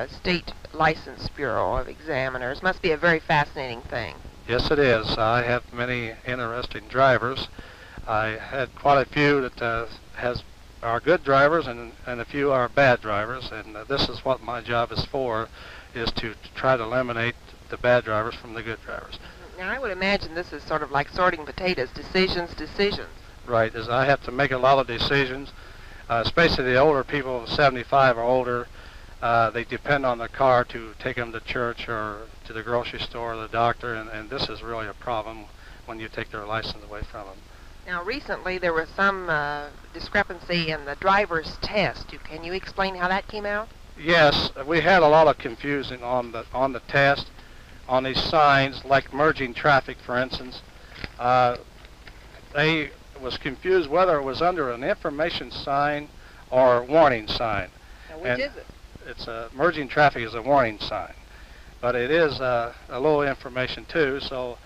State License Bureau of Examiners must be a very fascinating thing. Yes, it is. I have many interesting drivers. I had quite a few that are good drivers and a few are bad drivers, and this is what my job is for, is to try to eliminate the bad drivers from the good drivers. Now, I would imagine this is sort of like sorting potatoes, decisions. Right, as I have to make a lot of decisions, especially the older people, 75 or older. They depend on the car to take them to church or to the grocery store or the doctor, and this is really a problem when you take their license away from them. Now, recently there was some discrepancy in the driver's test. Can you explain how that came out? Yes, we had a lot of confusion on the test, on these signs, like merging traffic, for instance. They was confused whether it was under an information sign or warning sign. Now, which is it? It's merging traffic is a warning sign, but it is a little information too. So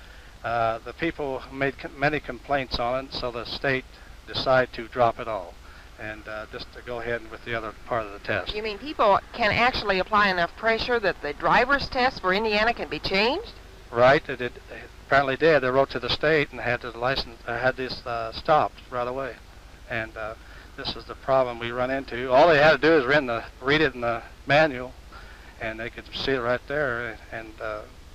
the people made many complaints on it, so the state decided to drop it all and just to go ahead with the other part of the test. You mean people can actually apply enough pressure that the driver's test for Indiana can be changed? Right, it apparently did. They wrote to the state and had the license, had this stopped right away, and this is the problem we run into. All they had to do is read it in the manual, and they could see it right there and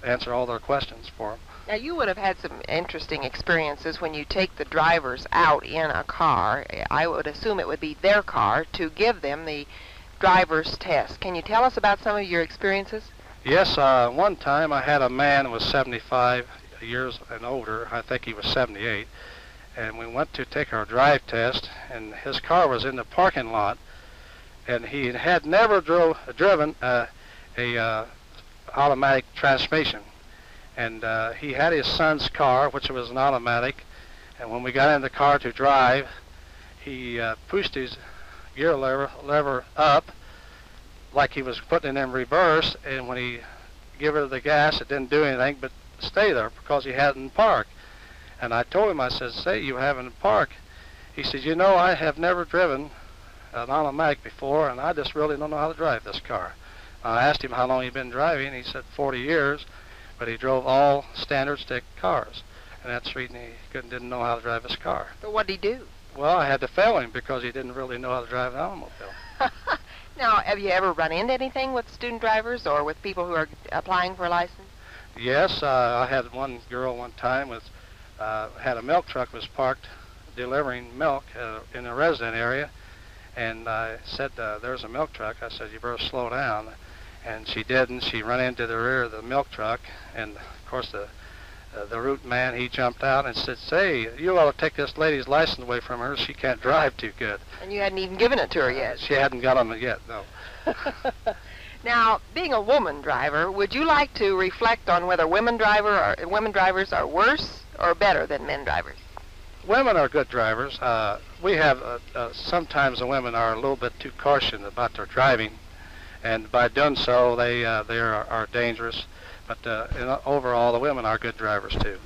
answer all their questions for them. Now, you would have had some interesting experiences when you take the drivers out in a car. I would assume it would be their car to give them the driver's test. Can you tell us about some of your experiences? Yes, one time I had a man who was 75 years and older. I think he was 78. And we went to take our drive test, and his car was in the parking lot, and he had never driven a automatic transmission. And he had his son's car, which was an automatic, and when we got in the car to drive, he pushed his gear lever up like he was putting it in reverse, and when he gave it the gas, it didn't do anything but stay there because he hadn't parked. And I told him, I said, say, you haven't parked. He said, you know, I have never driven an automatic before, and I just really don't know how to drive this car. I asked him how long he'd been driving, and he said 40 years, but he drove all standard stick cars. And that's the reason he didn't know how to drive his car. But what did he do? Well, I had to fail him because he didn't really know how to drive an automobile. Now, have you ever run into anything with student drivers or with people who are applying for a license? Yes, I had one girl one time with had a milk truck was parked delivering milk in a resident area, and I said, there's a milk truck. I said, you better slow down. And she didn't. She ran into the rear of the milk truck, and of course the route man, he jumped out and said, say, you ought to take this lady's license away from her. She can't drive too good. And you hadn't even given it to her yet. She hadn't got on it yet, no. Now, being a woman driver, would you like to reflect on whether women drivers are worse or better than men drivers? Women are good drivers. We have sometimes the women are a little bit too cautious about their driving, and by doing so, they are dangerous. But overall, the women are good drivers too.